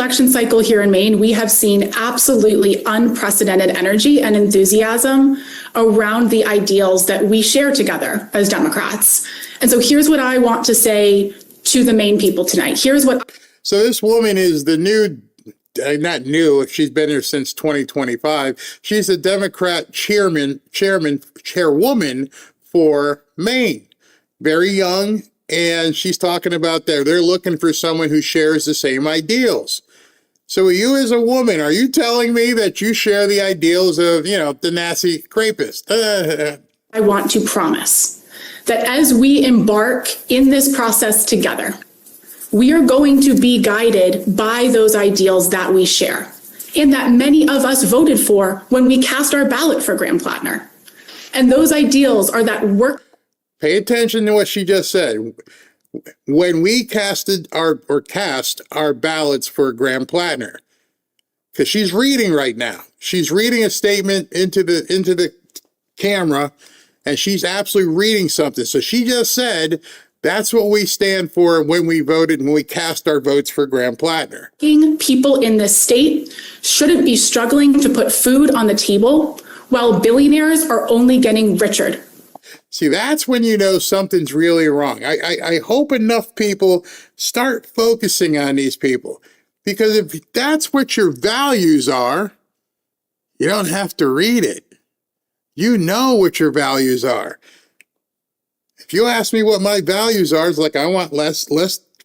election cycle here in Maine, we have seen absolutely unprecedented energy and enthusiasm around the ideals that we share together as Democrats. And so here's what I want to say to the Maine people tonight. So this woman is the new, not new, she's been here since 2025. She's the Democrat chairwoman for Maine. Very young, and she's talking about they're looking for someone who shares the same ideals. So you as a woman, are you telling me that you share the ideals of, the Nazi rapist? I want to promise that as we embark in this process together, we are going to be guided by those ideals that we share and that many of us voted for when we cast our ballot for Graham Plattner. And those ideals are that work. Pay attention to what she just said. When we cast our ballots for Graham Plattner, because she's reading right now. She's reading a statement into the camera, and she's absolutely reading something. So she just said, that's what we stand for when we voted, when we cast our votes for Graham Plattner. People in this state shouldn't be struggling to put food on the table while billionaires are only getting richer. See, that's when you know something's really wrong. I hope enough people start focusing on these people, because if that's what your values are, you don't have to read it. You know what your values are. If you ask me what my values are, it's like I want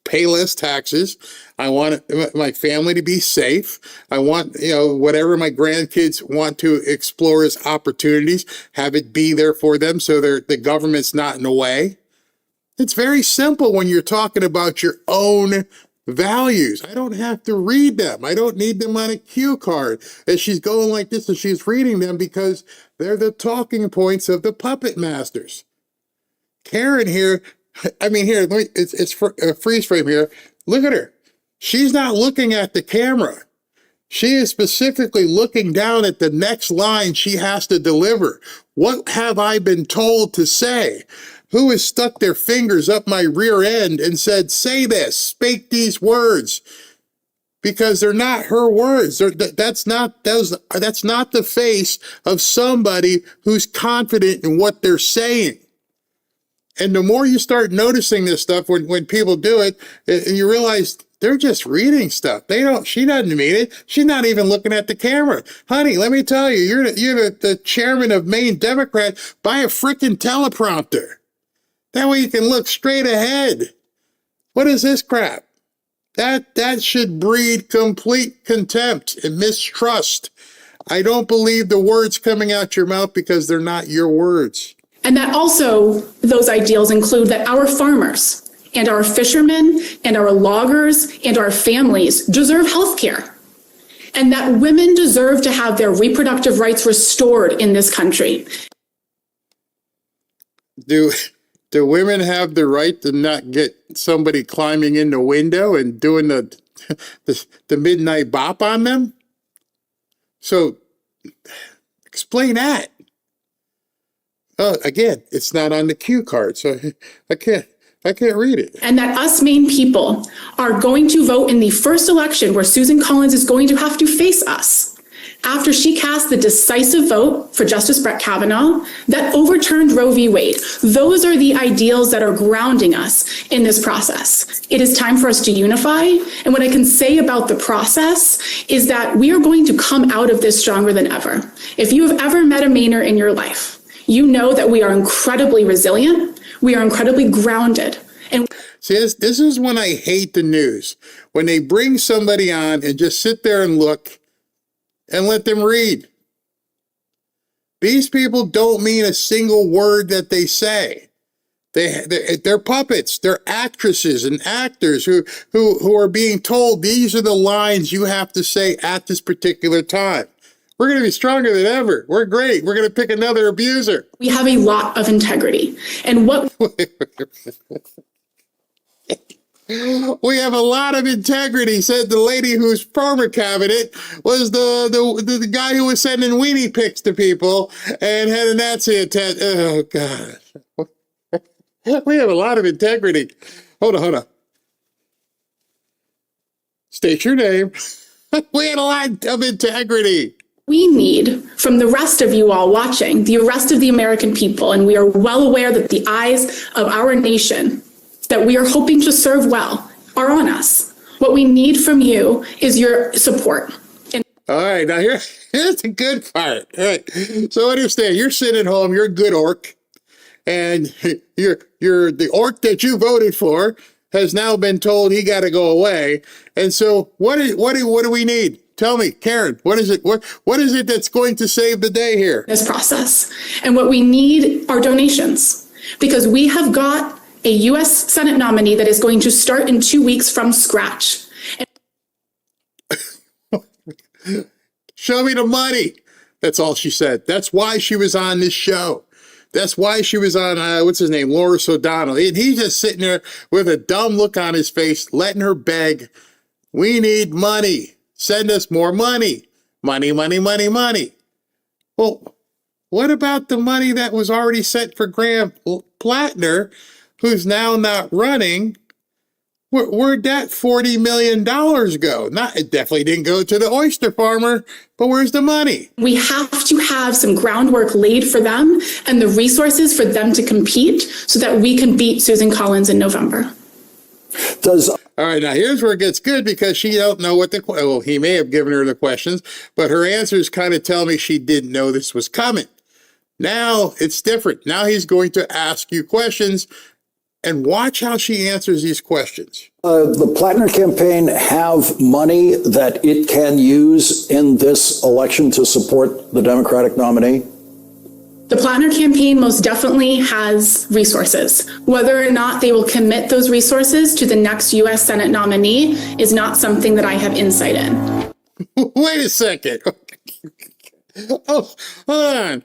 pay less taxes. I want my family to be safe. I want, whatever my grandkids want to explore as opportunities, have it be there for them so the government's not in the way. It's very simple when you're talking about your own values. I don't have to read them. I don't need them on a cue card. And she's going like this and she's reading them because they're the talking points of the puppet masters. Karen here, it's a freeze frame here. Look at her. She's not looking at the camera. She is specifically looking down at the next line she has to deliver. What have I been told to say? Who has stuck their fingers up my rear end and said, say this, speak these words? Because they're not her words. That's not the face of somebody who's confident in what they're saying. And the more you start noticing this stuff when people do it, you realize they're just reading stuff. She doesn't mean it. She's not even looking at the camera. Honey, let me tell you, you're the chairman of Maine Democrat. Buy a frickin' teleprompter. That way you can look straight ahead. What is this crap? That should breed complete contempt and mistrust. I don't believe the words coming out your mouth because they're not your words. And that also, those ideals include that our farmers and our fishermen and our loggers and our families deserve health care, and that women deserve to have their reproductive rights restored in this country. Do women have the right to not get somebody climbing in the window and doing the midnight bop on them? So explain that. Again, it's not on the cue card, so I can't read it. And that us Maine people are going to vote in the first election where Susan Collins is going to have to face us after she cast the decisive vote for Justice Brett Kavanaugh that overturned Roe v. Wade. Those are the ideals that are grounding us in this process. It is time for us to unify. And what I can say about the process is that we are going to come out of this stronger than ever. If you have ever met a Mainer in your life, you know that we are incredibly resilient. We are incredibly grounded. And see, this is when I hate the news. When they bring somebody on and just sit there and look and let them read. These people don't mean a single word that they say. They're puppets. They're actresses and actors who are being told these are the lines you have to say at this particular time. We're going to be stronger than ever. We're great. We're going to pick another abuser. We have a lot of integrity. And what we have a lot of integrity, said the lady whose former cabinet was the guy who was sending weenie pics to people and had a Nazi attack. Oh, God. We have a lot of integrity. Hold on. State your name. We had a lot of integrity. We need from the rest of you all watching, the rest of the American people, and we are well aware that the eyes of our nation that we are hoping to serve well are on us. What we need from you is your support. All right, now here's the good part. All right, so understand, you're sitting at home, you're a good orc, and you're the orc that you voted for has now been told he got to go away. And so what do we need? Tell me, Karen, what is it? What is it that's going to save the day here? This process. And what we need are donations, because we have got a U.S. Senate nominee that is going to start in 2 weeks from scratch. Show me the money. That's all she said. That's why she was on this show. That's why she was on, what's his name, Loris O'Donnell. And he's just sitting there with a dumb look on his face, letting her beg, we need money. Send us more money. Money, money, money, money. Well, what about the money that was already set for Graham Plattner, who's now not running? Where'd that $40 million go? It definitely didn't go to the oyster farmer, but where's the money? We have to have some groundwork laid for them and the resources for them to compete so that we can beat Susan Collins in November. All right, now here's where it gets good, because she don't know what he may have given her the questions, but her answers kind of tell me she didn't know this was coming. Now it's different. Now he's going to ask you questions, and watch how she answers these questions. The Plattner campaign have money that it can use in this election to support the Democratic nominee? The Plattner campaign most definitely has resources. Whether or not they will commit those resources to the next U.S. Senate nominee is not something that I have insight in. Wait a second. Oh, hold on.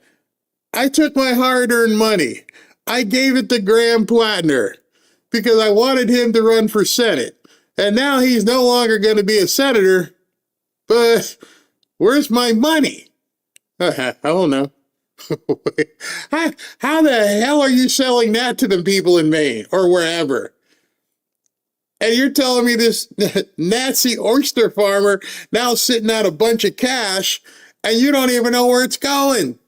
I took my hard-earned money. I gave it to Graham Plattner because I wanted him to run for Senate. And now he's no longer going to be a senator. But where's my money? I don't know. How the hell are you selling that to the people in Maine or wherever? And you're telling me this Nazi oyster farmer now sitting on a bunch of cash and you don't even know where it's going?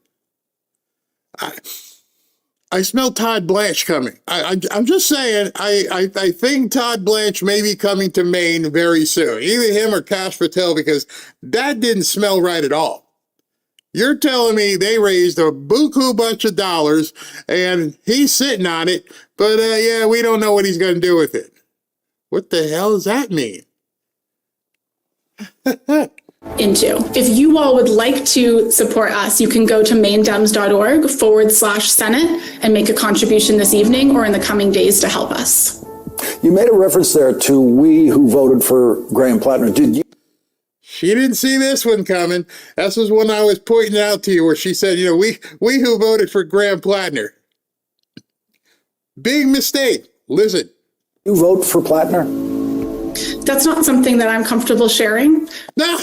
I smell Todd Blanche coming. I'm just saying, I think Todd Blanche may be coming to Maine very soon. Either him or Kash Patel, because that didn't smell right at all. You're telling me they raised a buku bunch of dollars and he's sitting on it, but yeah, we don't know what he's going to do with it. What the hell does that mean? If you all would like to support us, you can go to maindems.org/Senate and make a contribution this evening or in the coming days to help us. You made a reference there to we who voted for Graham Plattner. Did you? She didn't see this one coming. This was one I was pointing out to you where she said, we who voted for Graham Plattner. Big mistake. Listen. You vote for Plattner? That's not something that I'm comfortable sharing. No.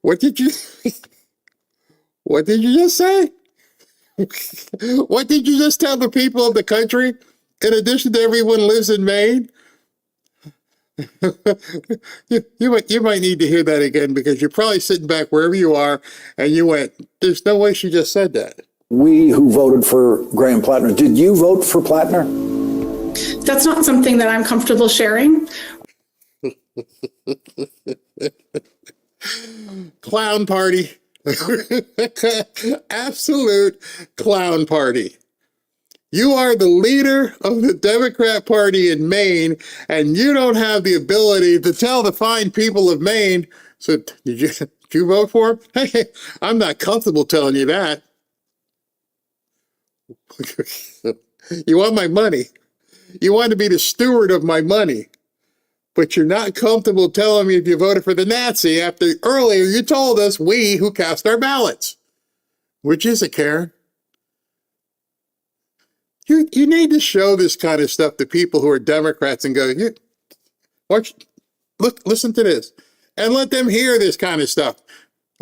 What did you just say? What did you just tell the people of the country? In addition to everyone lives in Maine? you might need to hear that again, because you're probably sitting back wherever you are and you went, there's no way she just said that. We who voted for Graham Plattner. Did you vote for Plattner? That's not something that I'm comfortable sharing. Clown party. Absolute clown party. You are the leader of the Democrat Party in Maine, and you don't have the ability to tell the fine people of Maine. So did you vote for him? Hey, I'm not comfortable telling you that. You want my money. You want to be the steward of my money. But you're not comfortable telling me if you voted for the Nazi after earlier you told us we who cast our ballots. Which is it, Karen? You need to show this kind of stuff to people who are Democrats and go, look, listen to this. and let them hear this kind of stuff.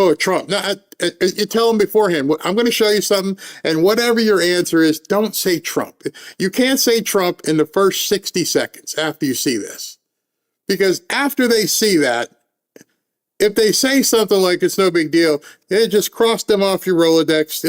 Oh, Trump. No, you tell them beforehand, I'm going to show you something, and whatever your answer is, don't say Trump. You can't say Trump in the first 60 seconds after you see this. Because after they see that, if they say something like it's no big deal, just cross them off your Rolodex,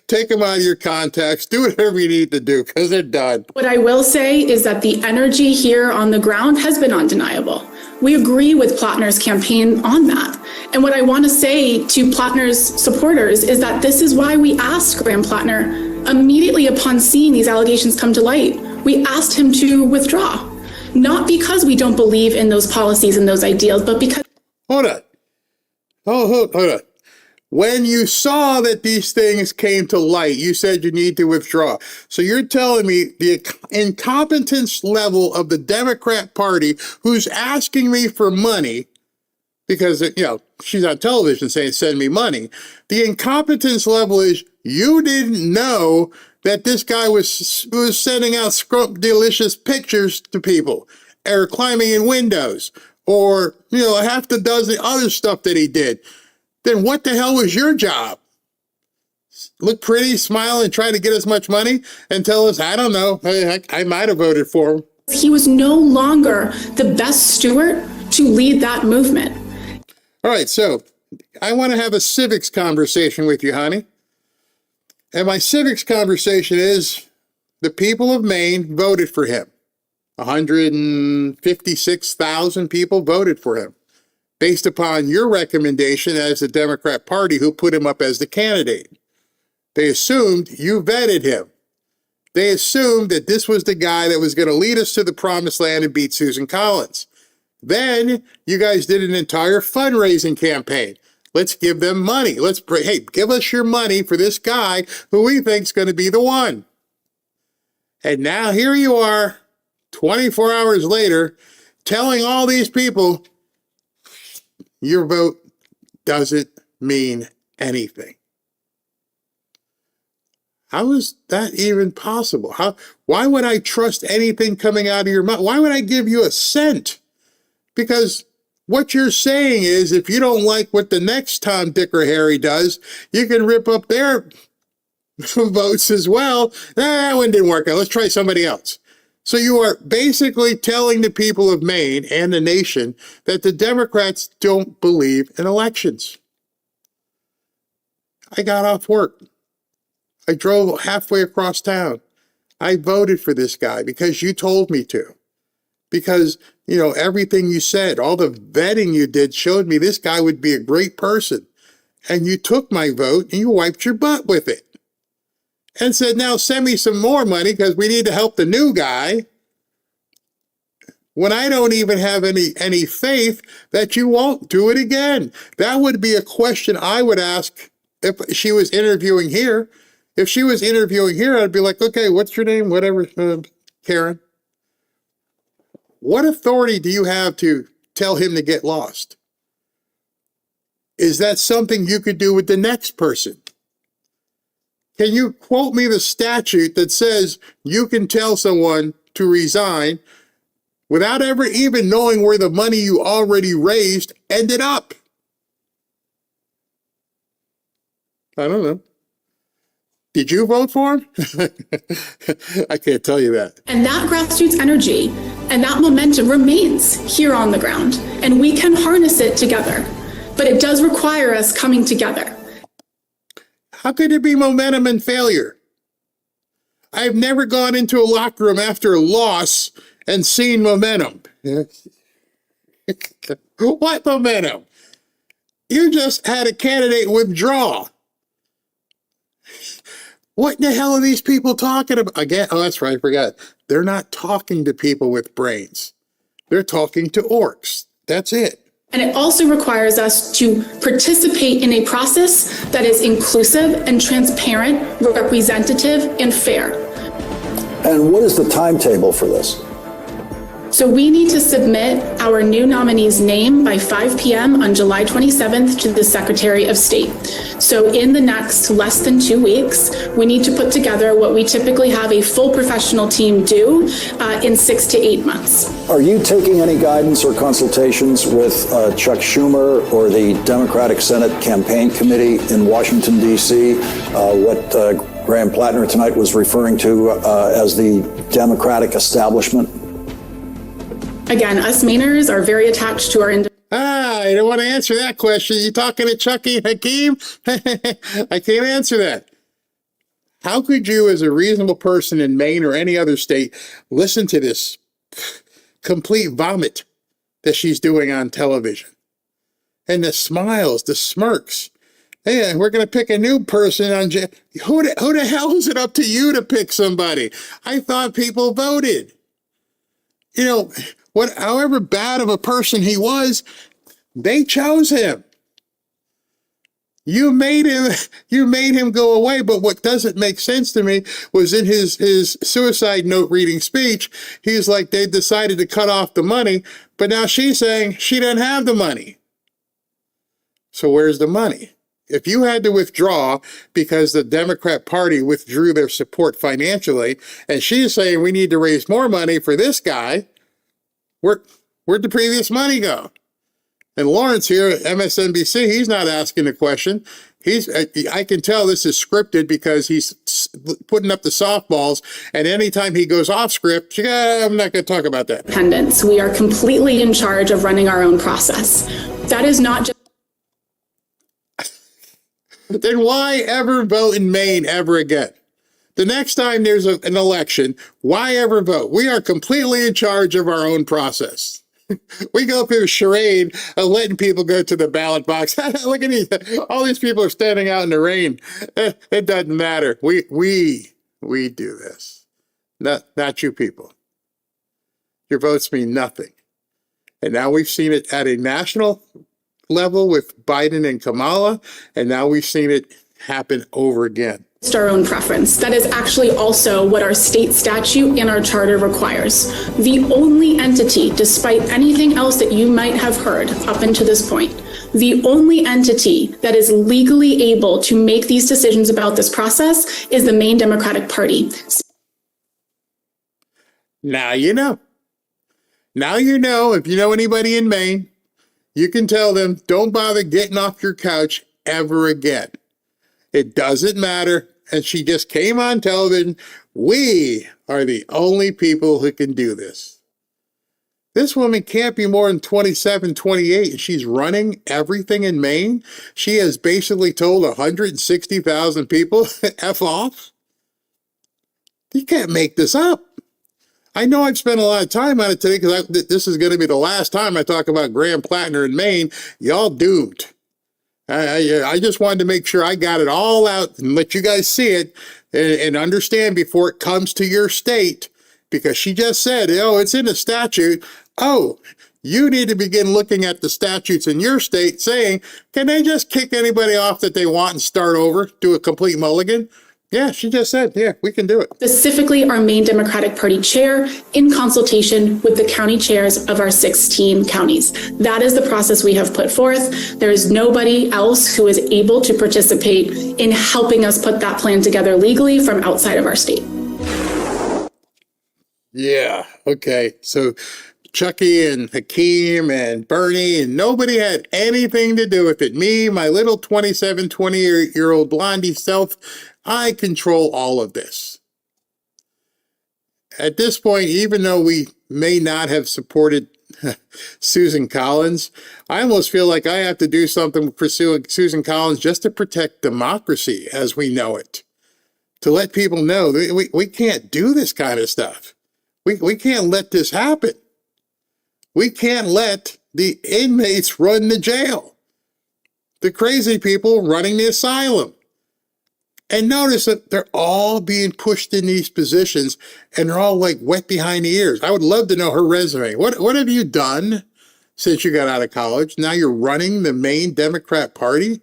take them out of your contacts, do whatever you need to do, because they're done. What I will say is that the energy here on the ground has been undeniable. We agree with Plattner's campaign on that. And what I want to say to Plattner's supporters is that this is why we asked Graham Plattner immediately upon seeing these allegations come to light. We asked him to withdraw, not because we don't believe in those policies and those ideals, but because... Hold on. Hold on. When you saw that these things came to light, you said you need to withdraw. So you're telling me the incompetence level of the Democrat Party, who's asking me for money, because, she's on television saying, send me money. The incompetence level is you didn't know that this guy was sending out scrumptious pictures to people, or climbing in windows, or, a half a dozen other stuff that he did. Then what the hell was your job? Look pretty, smile, and try to get as much money and tell us, I don't know, I might have voted for him. He was no longer the best steward to lead that movement. All right, so I want to have a civics conversation with you, honey. And my civics conversation is the people of Maine voted for him. 156,000 people voted for him, based upon your recommendation as the Democrat Party who put him up as the candidate. They assumed you vetted him. They assumed that this was the guy that was going to lead us to the promised land and beat Susan Collins. Then you guys did an entire fundraising campaign. Let's give them money. Hey, give us your money for this guy who we think is going to be the one. And now here you are, 24 hours later, telling all these people, your vote doesn't mean anything. How is that even possible? Why would I trust anything coming out of your mouth? Why would I give you a cent? Because what you're saying is, if you don't like what the next Tom, Dick, or Harry does, you can rip up their votes as well. That one didn't work out. Let's try somebody else. So you are basically telling the people of Maine and the nation that the Democrats don't believe in elections. I got off work. I drove halfway across town. I voted for this guy because you told me to. Because, everything you said, all the vetting you did showed me this guy would be a great person. And you took my vote and you wiped your butt with it. And said, now send me some more money because we need to help the new guy. When I don't even have any faith that you won't do it again. That would be a question I would ask if she was interviewing here. If she was interviewing here, I'd be like, okay, what's your name? Whatever, Karen. What authority do you have to tell him to get lost? Is that something you could do with the next person? Can you quote me the statute that says you can tell someone to resign without ever even knowing where the money you already raised ended up? I don't know. Did you vote for him? I can't tell you that. And that grassroots energy and that momentum remains here on the ground, and we can harness it together. But it does require us coming together. How could it be momentum and failure? I've never gone into a locker room after a loss and seen momentum. What momentum? You just had a candidate withdraw. What the hell are these people talking about? Again, oh, that's right, I forgot. They're not talking to people with brains. They're talking to orcs. That's it. And it also requires us to participate in a process that is inclusive and transparent, representative, and fair. And what is the timetable for this? So we need to submit our new nominee's name by 5 p.m. on July 27th to the Secretary of State. So in the next less than 2 weeks, we need to put together what we typically have a full professional team do in 6 to 8 months. Are you taking any guidance or consultations with Chuck Schumer or the Democratic Senate Campaign Committee in Washington, D.C., what Graham Plattner tonight was referring to as the Democratic establishment? Again, us Mainers are very attached to our I don't want to answer that question. You talking to Chucky and Hakeem? I can't answer that. How could you, as a reasonable person in Maine or any other state, listen to this complete vomit that she's doing on television? And the smiles, the smirks. Hey, we're going to pick a new person on. Who the hell is it up to you to pick somebody? I thought people voted. You know, however bad of a person he was, they chose him. You made him go away. But what doesn't make sense to me was in his suicide note reading speech, he's like, they decided to cut off the money, but now she's saying she didn't have the money. So where's the money? If you had to withdraw because the Democrat Party withdrew their support financially, and she's saying we need to raise more money for this guy, where'd the previous money go? And Lawrence here at MSNBC, he's not asking the question. I can tell this is scripted because he's putting up the softballs, and anytime he goes off script, I'm not going to talk about that. independents. We are completely in charge of running our own process. That is not just Then why ever vote in Maine ever again? The next time there's an election, why ever vote? We are completely in charge of our own process. We go through a charade of letting people go to the ballot box. Look at all these people are standing out in the rain. It doesn't matter. We do this. Not you people. Your votes mean nothing. And now we've seen it at a national level with Biden and Kamala, and now we've seen it happen over again. our own preference. That is actually also what our state statute and our charter requires. The only entity, despite anything else that you might have heard up until this point, the only entity that is legally able to make these decisions about this process is the Maine Democratic Party. Now you know. Now you know. If you know anybody in Maine, you can tell them, don't bother getting off your couch ever again. It doesn't matter. And she just came on television. We are the only people who can do this. This woman can't be more than 27, 28, and she's running everything in Maine. She has basically told 160,000 people, F off. You can't make this up. I know I've spent a lot of time on it today because this is going to be the last time I talk about Graham Plattner in Maine. Y'all doomed. I just wanted to make sure I got it all out and let you guys see it and understand before it comes to your state, because she just said, oh, it's in the statute. Oh, you need to begin looking at the statutes in your state saying, can they just kick anybody off that they want and start over, do a complete mulligan? Yeah, she just said, yeah, we can do it. Specifically, our Maine Democratic Party chair in consultation with the county chairs of our 16 counties. That is the process we have put forth. There is nobody else who is able to participate in helping us put that plan together legally from outside of our state. Yeah, okay. So Chucky and Hakeem and Bernie and nobody had anything to do with it. Me, my little 27, 20-year-old blondie self, I control all of this. At this point, even though we may not have supported Susan Collins, I almost feel like I have to do something for Susan Collins just to protect democracy as we know it. To let people know that we can't do this kind of stuff. We can't let this happen. We can't let the inmates run the jail. The crazy people running the asylum. And notice that they're all being pushed in these positions and they're all like wet behind the ears. I would love to know her resume. What have you done since you got out of college? Now you're running the Maine Democrat Party?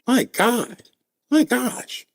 My God. My gosh.